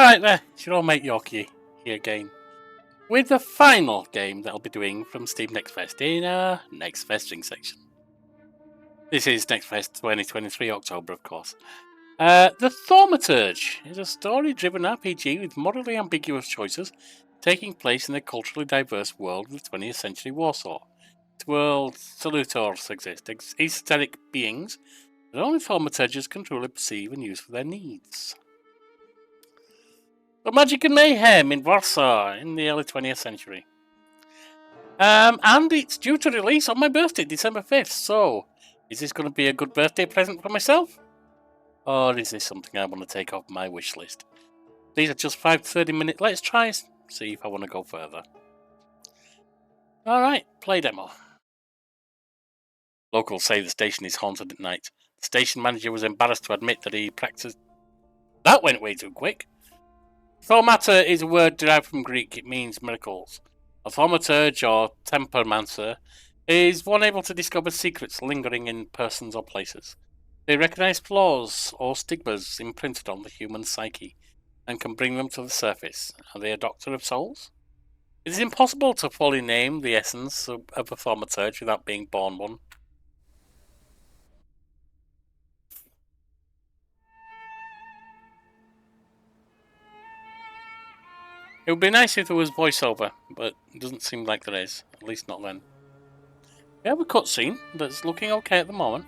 Alright there, it's your old mate Yorkie here again, with the final game that I'll be doing from Steam Next Fest in our Next Festering section. This is Next Fest 2023 October, of course. The Thaumaturge is a story-driven RPG with morally ambiguous choices taking place in the culturally diverse world of the 20th century Warsaw. This world, Thaumaturges exist, esoteric beings that only Thaumaturges can truly perceive and use for their needs. The Magic and Mayhem in Warsaw in the early 20th century. And it's due to release on my birthday, December 5th, so is this going to be a good birthday present for myself? Or is this something I want to take off my wish list? These are just 5 30-minute let's tries, see if I want to go further. Alright, play demo. Locals say the station is haunted at night. The station manager was embarrassed to admit that he practiced... That went way too quick. Thaumatur is a word derived from Greek. It means miracles. A thaumaturge, or tempermancer, is one able to discover secrets lingering in persons or places. They recognize flaws or stigmas imprinted on the human psyche and can bring them to the surface. Are they a doctor of souls? It is impossible to fully name the essence of a thaumaturge without being born one. It would be nice if there was voiceover, but it doesn't seem like there is, at least not then. We have a cutscene that's looking okay at the moment.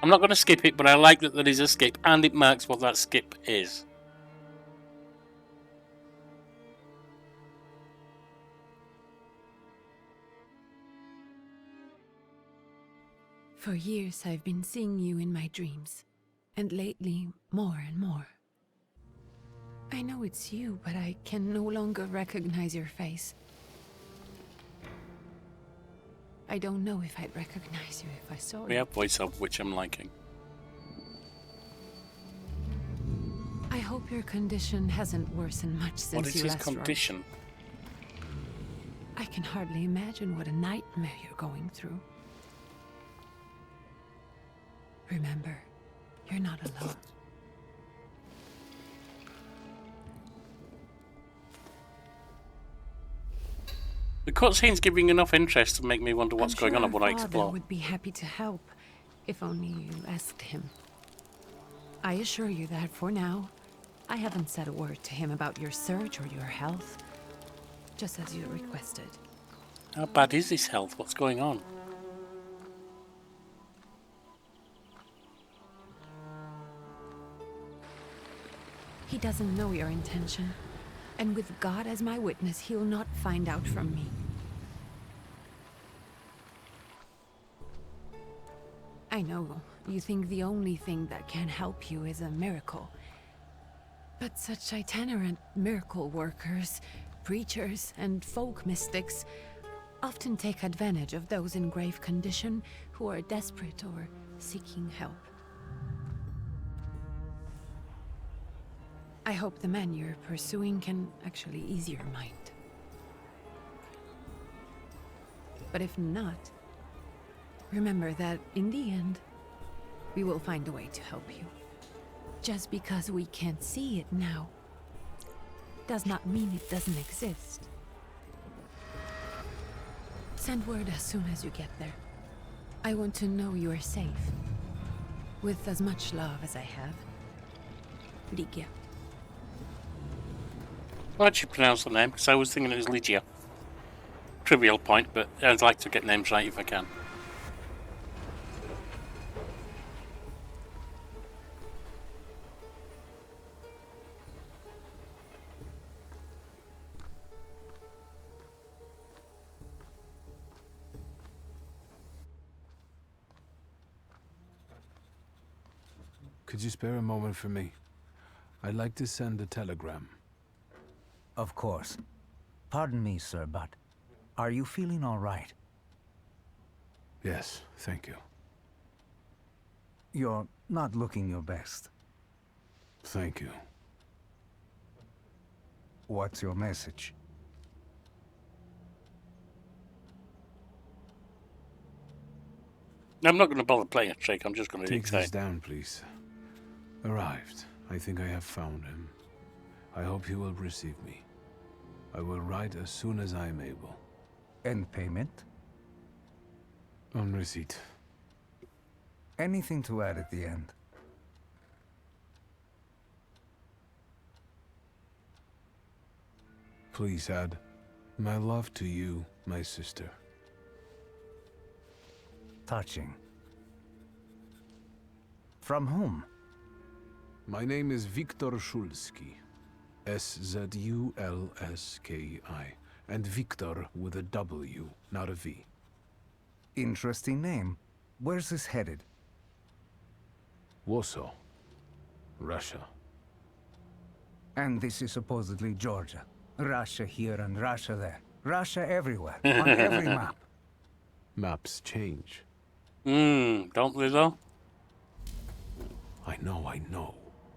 I'm not going to skip it, but I like that there is a skip, and it marks what that skip is. For years I've been seeing you in my dreams, and lately more and more. I know it's you, but I can no longer recognize your face. I don't know if I'd recognize you if I saw you. We have voiceover, which I'm liking. I hope your condition hasn't worsened much since you last What is his condition? I can hardly imagine what a nightmare you're going through. Remember, you're not alone. The cutscene's giving enough interest to make me wonder what's going on and what I explore. Father would be happy to help, if only you asked him. I assure you that for now, I haven't said a word to him about your search or your health, just as you requested. How bad is his health? What's going on? He doesn't know your intention, and with God as my witness, he'll not find out from me. I know you think the only thing that can help you is a miracle. But such itinerant miracle workers, preachers, and folk mystics often take advantage of those in grave condition who are desperate or seeking help. I hope the man you're pursuing can actually ease your mind. But if not, remember that in the end, we will find a way to help you. Just because we can't see it now, does not mean it doesn't exist. Send word as soon as you get there. I want to know you are safe. With as much love as I have. Ligia. Why'd you pronounce the name? Because I was thinking it was Ligia. Trivial point, but I'd like to get names right if I can. Could you spare a moment for me? I'd like to send a telegram. Of course. Pardon me, sir, but are you feeling all right? Yes, thank you. You're not looking your best. Thank you. What's your message? I'm not going to bother playing a trick, I'm just going to Take dictate. this down, please. Arrived. I think I have found him. I hope you will receive me. I will write as soon as I am able. And payment? On receipt. Anything to add at the end? Please add my love to you, my sister. Touching. From whom? My name is Viktor Szulski. S-Z-U-L-S-K-I. And Viktor with a W, not a V. Interesting name. Where's this headed? Warsaw. Russia. And this is supposedly Georgia. Russia here and Russia there. Russia everywhere, on every map. Maps change. Don't they though? I know.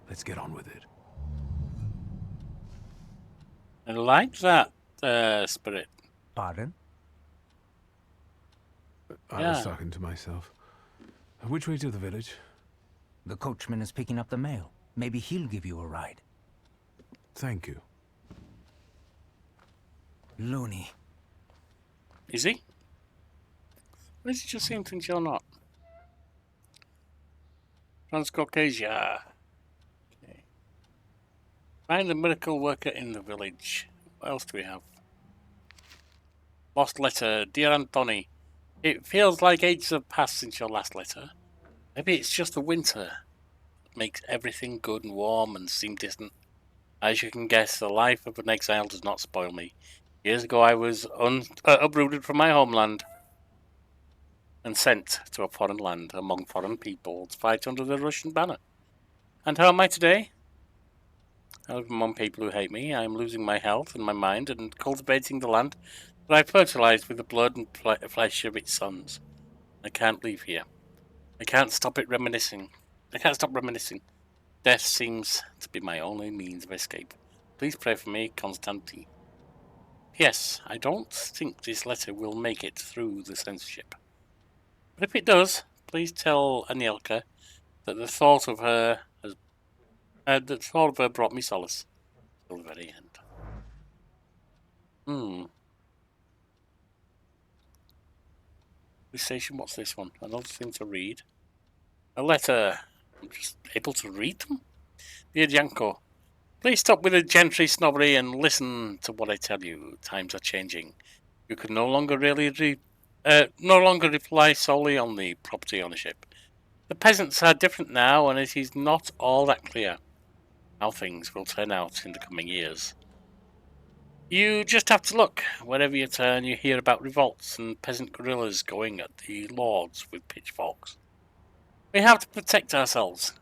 Let's get on with it. I like that, spirit. Pardon? I Yeah. was talking to myself. Which way to the village? The coachman is picking up the mail. Maybe he'll give you a ride. Thank you. Loony. Is he? Or is he just saying things you're not? Transcaucasia. Okay. Find the miracle worker in the village. What else do we have? Lost letter. Dear Anthony, it feels like ages have passed since your last letter. Maybe it's just the winter that makes everything good and warm and seem distant. As you can guess, the life of an exile does not spoil me. Years ago I was uprooted from my homeland and sent to a foreign land among foreign people to fight under the Russian banner. And how am I today? I live among people who hate me. I am losing my health and my mind and cultivating the land that I fertilized with the blood and flesh of its sons. I can't leave here. I can't stop reminiscing. Death seems to be my only means of escape. Please pray for me, Constantine. P.S. I don't think this letter will make it through the censorship. But if it does, please tell Anielka that the thought of her brought me solace till the very end. Police station, what's this one? Another thing to read. A letter. I'm just able to read them? Dear Janko, please stop with the gentry snobbery and listen to what I tell you. Times are changing. You can no longer rely solely on the property ownership. The peasants are different now, and it is not all that clear how things will turn out in the coming years. You just have to look. Wherever you turn, you hear about revolts and peasant guerrillas going at the lords with pitchforks. We have to protect ourselves.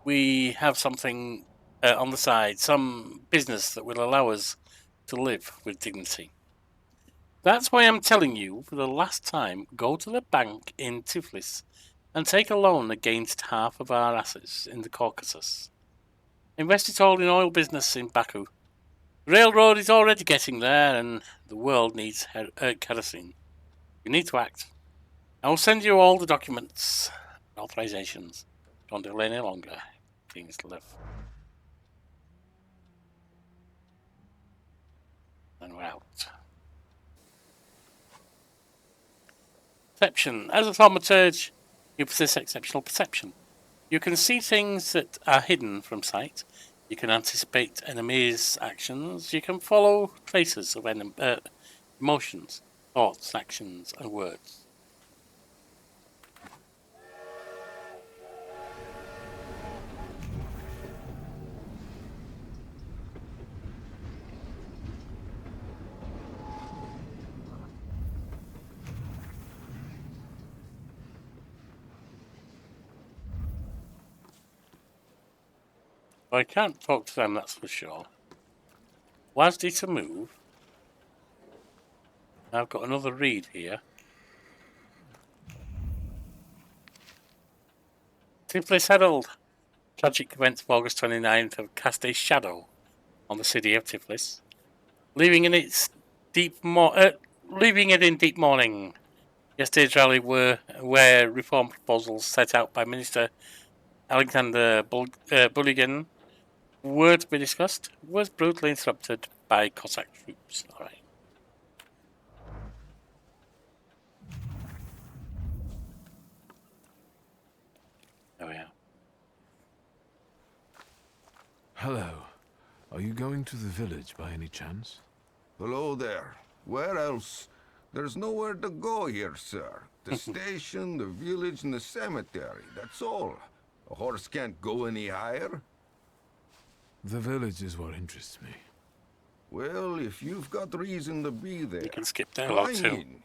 We have something on the side, some business that will allow us to live with dignity. That's why I'm telling you, for the last time, go to the bank in Tiflis and take a loan against half of our assets in the Caucasus. Invest it all in oil business in Baku. The railroad is already getting there, and the world needs kerosene. You need to act. I will send you all the documents and authorizations. Don't delay any longer. Things to live. And we're out. Perception. As a thaumaturge, you possess exceptional perception. You can see things that are hidden from sight. You can anticipate enemies' actions. You can follow traces of emotions, thoughts, actions, and words. I can't talk to them, that's for sure. WASD to move. I've got another read here. Tiflis Herald. Tragic events of August 29th have cast a shadow on the city of Tiflis, leaving it in deep mourning. Yesterday's rally where reform proposals set out by Minister Alexander Buligin Word to be discussed was brutally interrupted by Cossack troops. Alright. There we are. Hello. Are you going to the village by any chance? Hello there. Where else? There's nowhere to go here, sir. The station, the village, and the cemetery. That's all. A horse can't go any higher. The village is what interests me. Well, if you've got reason to be there, You can skip dialogue climb too. in.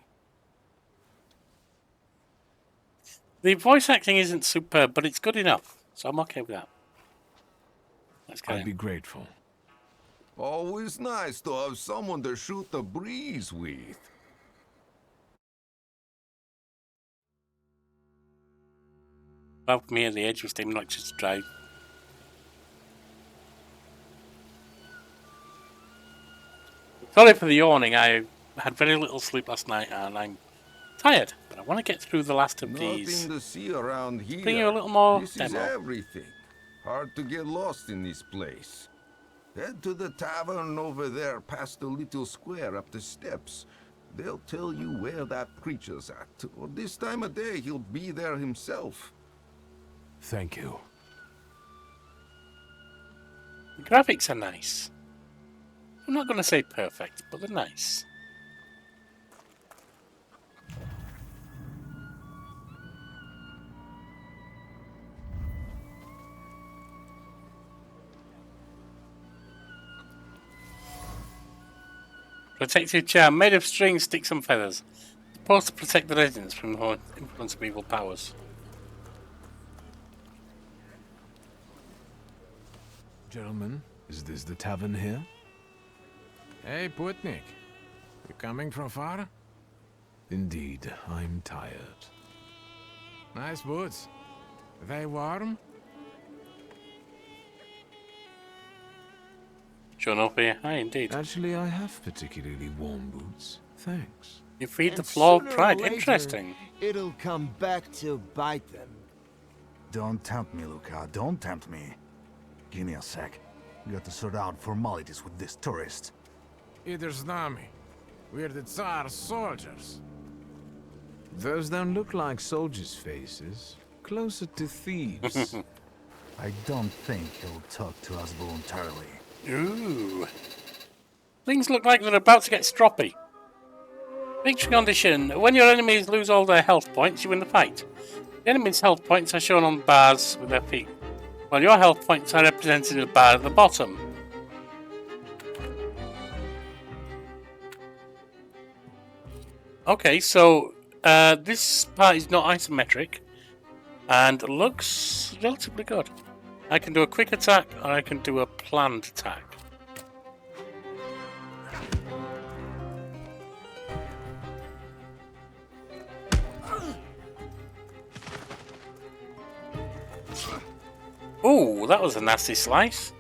The voice acting isn't superb, but it's good enough, so I'm okay with that. Let's go I'd in. be grateful. Always nice to have someone to shoot the breeze with. Above me at the edge was dim like just to drive. Sorry for the yawning. I had very little sleep last night and I'm tired, but I want to get through the last of these. Nothing to see around here. Bring you a little more This demo. is everything. Hard to get lost in this place. Head to the tavern over there past the little square up the steps. They'll tell you where that creature's at. Or this time of day, he'll be there himself. Thank you. The graphics are nice. I'm not going to say perfect, but they're nice. Protective charm made of string, sticks, and feathers. Supposed to protect the residents from the influence of evil powers. Gentlemen, is this the tavern here? Hey, Putnik. You coming from far? Indeed, I'm tired. Nice boots. They warm? Shown up here? Aye, indeed. Actually, I have particularly warm boots. Thanks. You feed the And floor of sooner or pride. later, Interesting. It'll come back to bite them. Don't tempt me, Luca. Don't tempt me. Give me a sec. We got to sort out formalities with this tourist. Either Znami. We're the Tsar's soldiers. Those don't look like soldiers' faces. Closer to thieves. I don't think he'll talk to us voluntarily. Ooh. Things look like they're about to get stroppy. Victory condition. When your enemies lose all their health points, you win the fight. The enemy's health points are shown on bars with their feet, while your health points are represented in a bar at the bottom. Okay, so this part is not isometric and looks relatively good. I can do a quick attack or I can do a planned attack. Ooh, that was a nasty slice.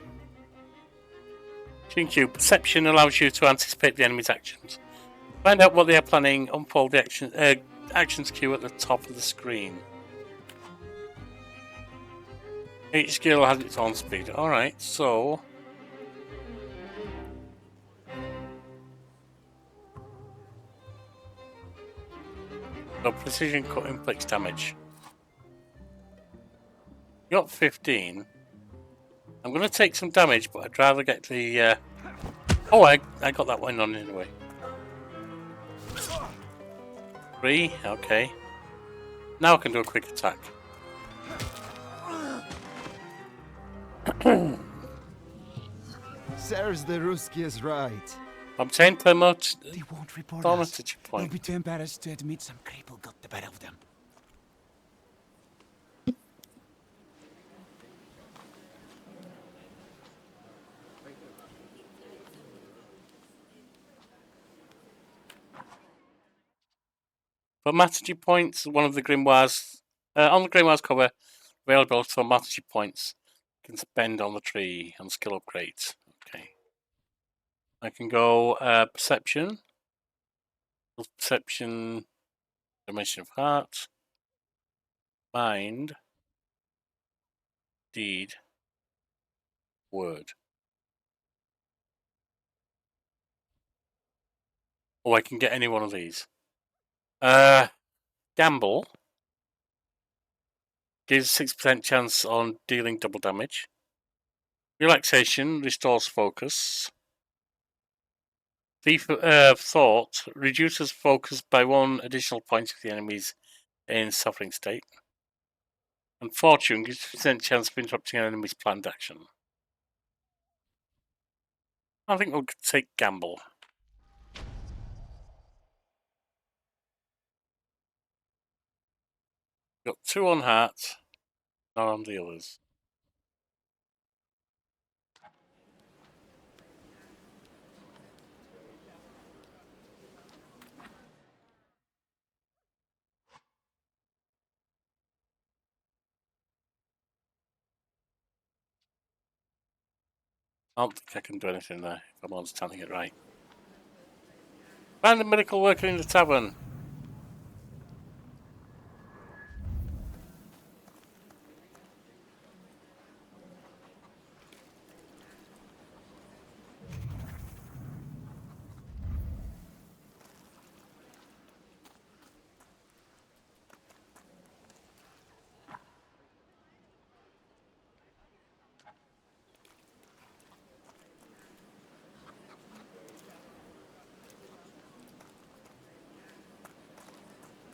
GQ Perception allows you to anticipate the enemy's actions. Find out what they are planning, unfold the actions queue at the top of the screen. Each skill has its own speed. Alright, so... So precision cut inflicts damage. Got 15. I'm going to take some damage, but I'd rather get the... Oh, I got that one on anyway. 3, okay. Now I can do a quick attack. Sirs, the Ruski is right. Obtain promote They won't report us. Thaumaturge They'll point. be too embarrassed to admit some cripple got the better of them. Thaumaturge points, one of the grimoires on the grimoire's cover, available Thaumaturge points. You can spend on the tree on skill upgrades. Okay. I can go perception. Perception, dimension of heart, mind, deed, word. Oh, I can get any one of these. Gamble gives 6% chance on dealing double damage. Relaxation restores focus. Thief Thought reduces focus by 1 additional point if the enemy's in suffering state. And Fortune gives 50% chance of interrupting an enemy's planned action. I think we'll take Gamble. Got 2 on heart, none on the others. I don't think I can do anything there, if I'm understanding it right. Find a miracle worker in the tavern.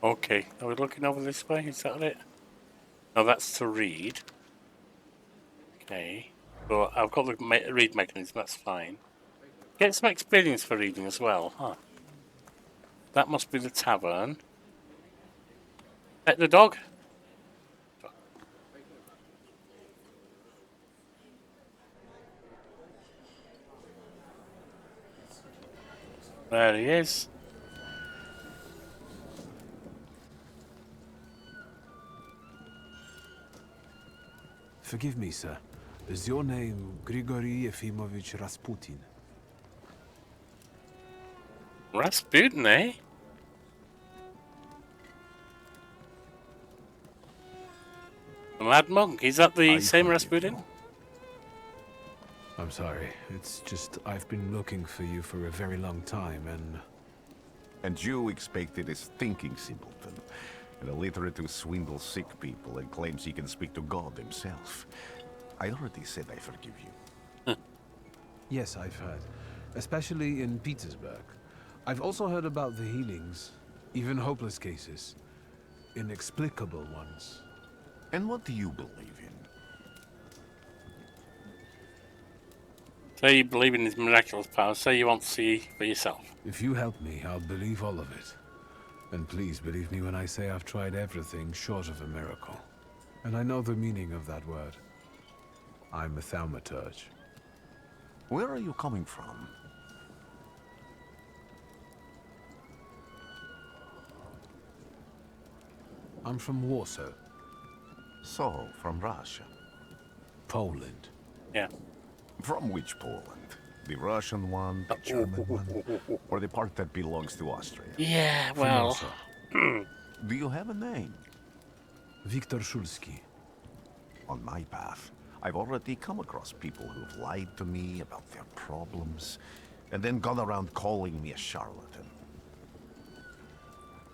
Okay, are we looking over this way? Is that it? No, that's to read. Okay, so I've got the read mechanism, that's fine. Get some experience for reading as well, huh? That must be the tavern. Pet the dog? There he is. Forgive me, sir. Is your name Grigory Yefimovich Rasputin? Rasputin, eh? The Mad Monk, is that the same Rasputin? I'm sorry. It's just I've been looking for you for a very long time, and... And you expected a thinking simpleton, an illiterate who swindles sick people and claims he can speak to God himself. I already said I forgive you. Yes, I've heard. Especially in Petersburg. I've also heard about the healings, even hopeless cases. Inexplicable ones. And what do you believe in? Say you believe in his miraculous powers, say you want to see for yourself. If you help me, I'll believe all of it. And please believe me when I say I've tried everything short of a miracle. And I know the meaning of that word. I'm a Thaumaturge. Where are you coming from? I'm from Warsaw, So, from Russia. Poland. Yeah. From which Poland? The Russian one, the German one, or the part that belongs to Austria? Yeah, From well... Warsaw. Do you have a name? Wiktor Szulski. On my path, I've already come across people who've lied to me about their problems, and then gone around calling me a charlatan.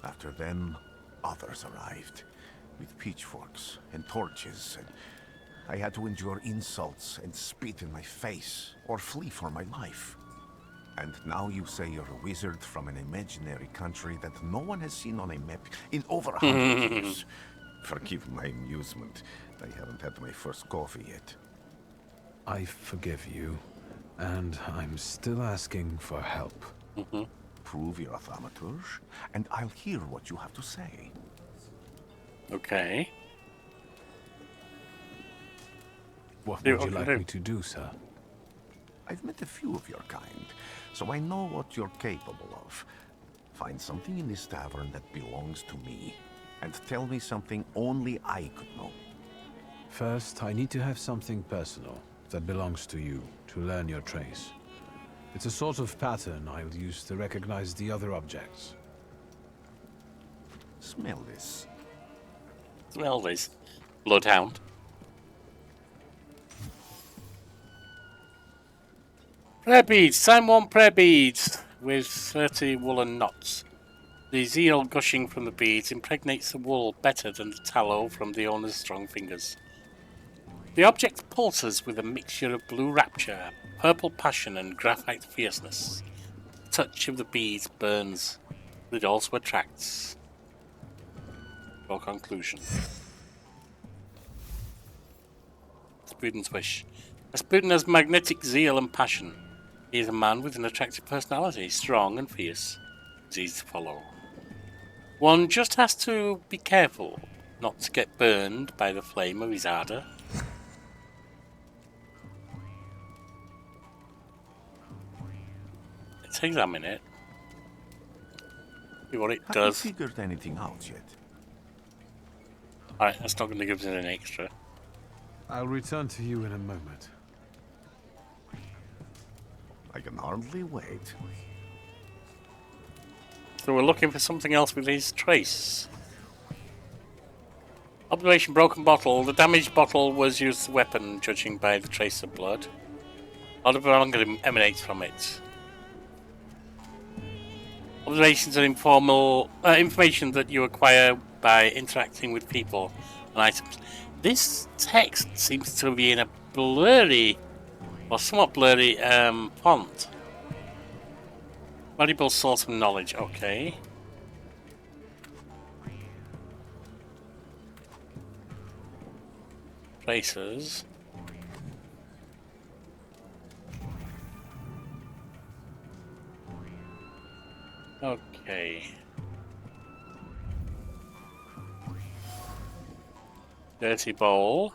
After them, others arrived, with pitchforks and torches, and I had to endure insults and spit in my face, or flee for my life. And now you say you're a wizard from an imaginary country that no one has seen on a map in over 100 years. Forgive my amusement. I haven't had my first coffee yet. I forgive you, and I'm still asking for help. Prove you're a Thaumaturge, and I'll hear what you have to say. Okay. What See would what you I can like do. me to do, sir? I've met a few of your kind, so I know what you're capable of. Find something in this tavern that belongs to me, and tell me something only I could know. First, I need to have something personal that belongs to you to learn your trace. It's a sort of pattern I'll use to recognize the other objects. Smell this. Smell this. Bloodhound. Prayer beads. Time 1 prayer beads with 30 woolen knots. The zeal gushing from the beads impregnates the wool better than the tallow from the owner's strong fingers. The object pulses with a mixture of blue rapture, purple passion, and graphite fierceness. The touch of the beads burns, but it also attracts. For conclusion. Rasputin's wish. Rasputin has magnetic zeal and passion. He is a man with an attractive personality, strong and fierce. It's easy to follow. One just has to be careful not to get burned by the flame of his ardour. Let's examine it. See what it does. Have you figured anything out yet? Alright, that's not going to give us an extra. I'll return to you in a moment. I can hardly wait. So we're looking for something else with his trace. Observation broken bottle. The damaged bottle was used as a weapon, judging by the trace of blood. A lot of anger emanates from it. Observations are informal information that you acquire by interacting with people and items. This text seems to be in a blurry, or somewhat blurry, font. Valuable source of knowledge, okay. Traces. Okay. Dirty bowl.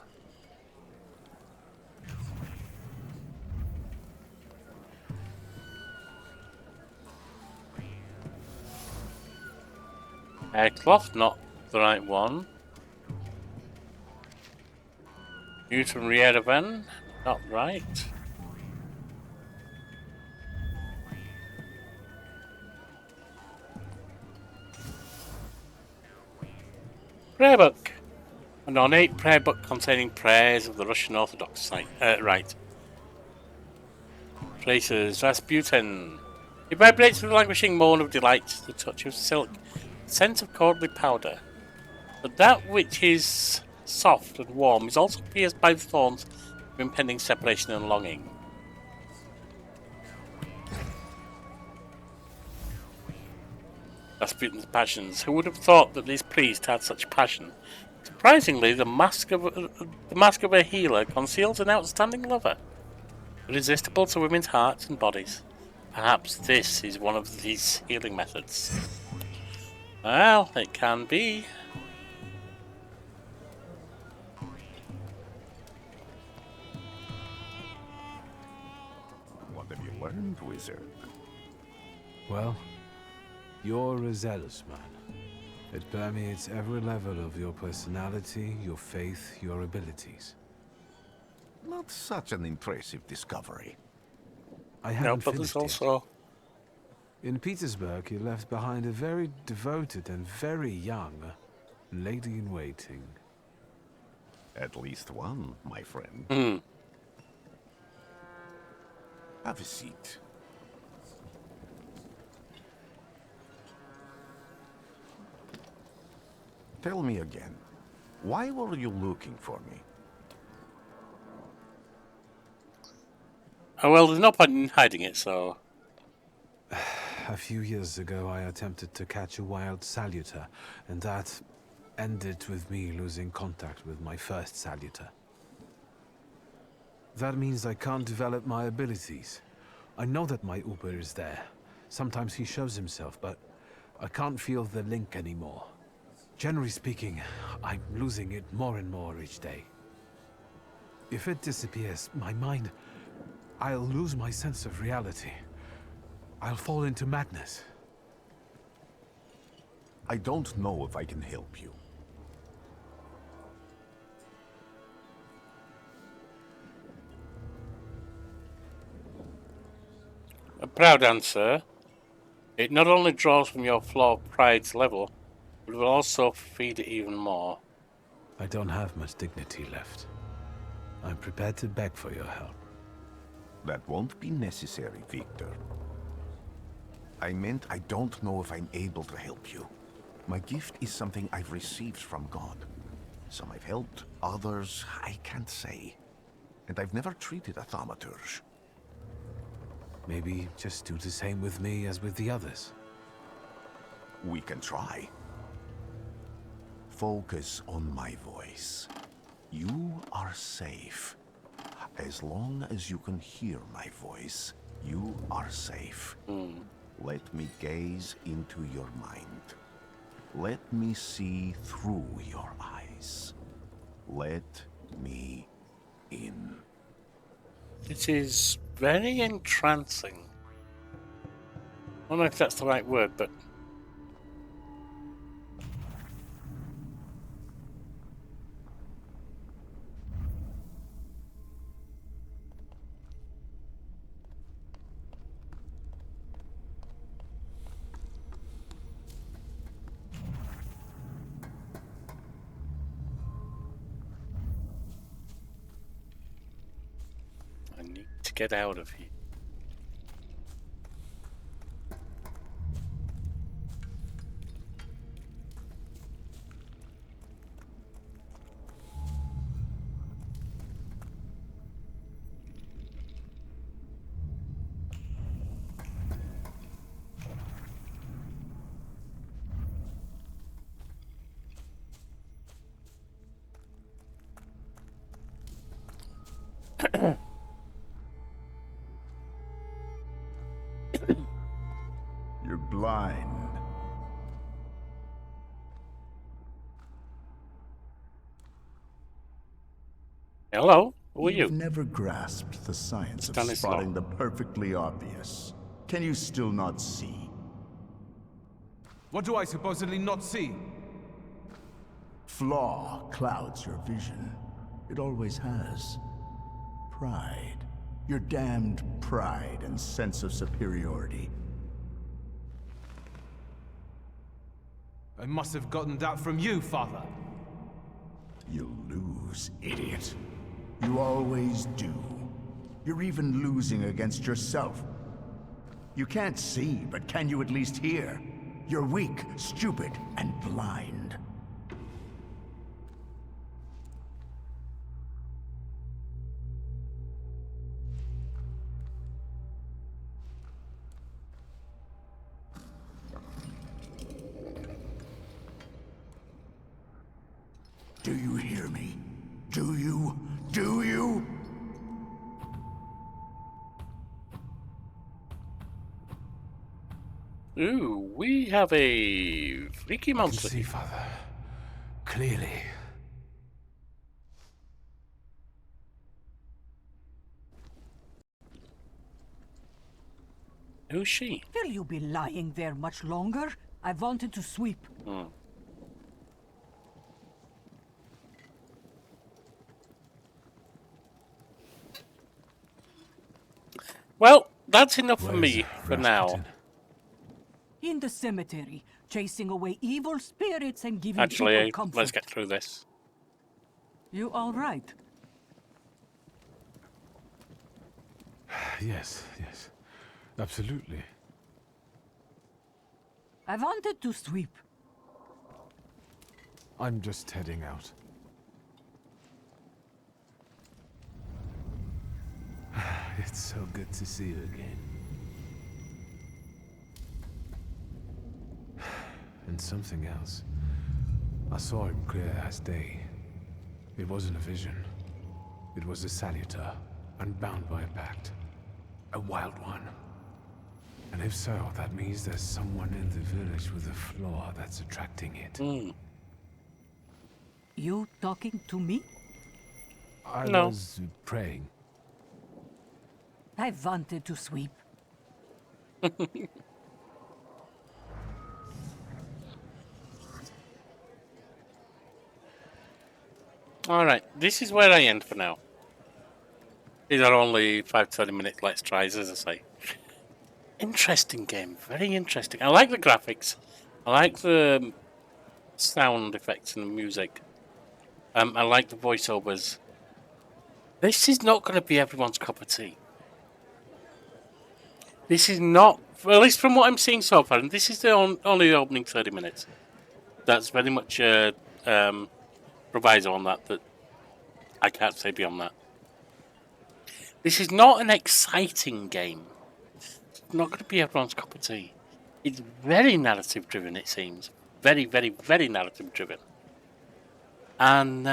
Haircloth, not the right one. Newton Reeravan, not right. Prayer book. An ornate prayer book containing prayers of the Russian Orthodox rite. Traces Rasputin. It vibrates with a languishing moan of delight, the touch of silk, the scent of courtly powder. But that which is soft and warm is also pierced by the thorns of impending separation and longing. Rasputin's passions. Who would have thought that this priest had such passion? Surprisingly, the mask of a healer conceals an outstanding lover, irresistible to women's hearts and bodies. Perhaps this is one of these healing methods. Well, it can be. What have you learned, wizard? Well, you're a zealous man. It permeates every level of your personality, your faith, your abilities. Not such an impressive discovery. I No, haven't but there's finished yet. also In Petersburg, he left behind a very devoted and very young lady-in-waiting. At least one, my friend. Hmm. Have a seat. Tell me again, why were you looking for me? Oh, well, there's no point in hiding it, so. A few years ago, I attempted to catch a wild saluter, and that ended with me losing contact with my first saluter. That means I can't develop my abilities. I know that my Uber is there. Sometimes he shows himself, but I can't feel the link anymore. Generally speaking, I'm losing it more and more each day. If it disappears, my mind... I'll lose my sense of reality. I'll fall into madness. I don't know if I can help you. A proud answer. It not only draws from your floor pride's level, but will also feed it even more. I don't have much dignity left. I'm prepared to beg for your help. That won't be necessary, Victor. I meant I don't know if I'm able to help you. My gift is something I've received from God. Some I've helped, others I can't say. And I've never treated a Thaumaturge. Maybe just do the same with me as with the others. We can try. Focus on my voice. You are safe. As long as you can hear my voice, you are safe. Let me gaze into your mind. Let me see through your eyes. Let me in. It is very entrancing. I don't know if that's the right word, but... I need to get out of here. You're blind. Hello, who are You've you? never grasped the science of Stanislaw. spotting the perfectly obvious. Can you still not see? What do I supposedly not see? Flaw clouds your vision. It always has. Pride. Your damned pride and sense of superiority. I must have gotten that from you, Father. You'll lose, idiot. You always do. You're even losing against yourself. You can't see, but can you at least hear? You're weak, stupid, and blind. Do you hear me? Do you? Do you? Ooh, we have a freaky I can monster see, here. Father. Clearly. Who's she? Will you be lying there much longer? I wanted to sweep. Well, that's enough for Where's me for now. Rasputin? In the cemetery, chasing away evil spirits and giving Actually, people comfort. let's get through this. You all right? Yes, yes. Absolutely. I wanted to sweep. I'm just heading out. It's so good to see you again. And something else. I saw him clear as day. It wasn't a vision. It was a salutar, unbound by a pact. A wild one. And if so, that means there's someone in the village with a flaw that's attracting it. You talking to me? I No. was praying. I wanted to sweep. Alright, this is where I end for now. These are only 5-20 minute let's tries, as I say. Interesting game, very interesting. I like the graphics. I like the sound effects and the music. I like the voiceovers. This is not going to be everyone's cup of tea. This is not, well, at least from what I'm seeing so far, and this is the only the opening 30 minutes. That's very much proviso on that I can't say beyond that. This is not an exciting game. It's not going to be everyone's cup of tea. It's very narrative driven, it seems. Very, very, very narrative driven. And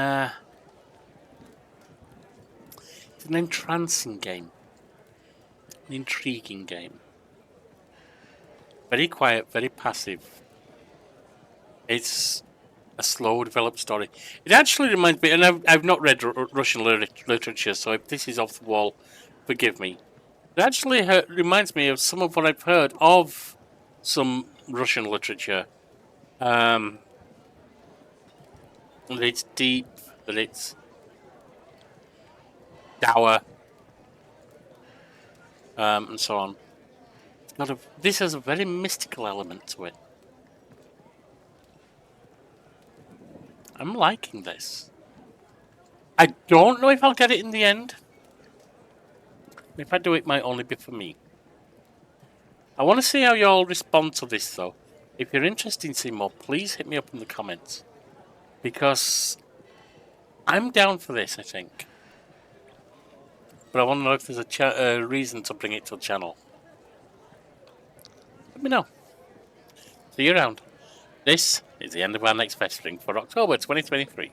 it's an entrancing game. An intriguing game. Very quiet, very passive. It's a slow developed story. It actually reminds me, and I've not read Russian literature, so if this is off the wall, forgive me. It actually reminds me of some of what I've heard of some Russian literature. That it's deep, that it's dour, and so on. This has a very mystical element to it. I'm liking this. I don't know if I'll get it in the end. If I do, it might only be for me. I want to see how you all respond to this, though. If you're interested in seeing more, please hit me up in the comments. Because I'm down for this, I think. But I want to know if there's a reason to bring it to the channel. Let me know. See you around. This is the end of our next Festering for October 2023.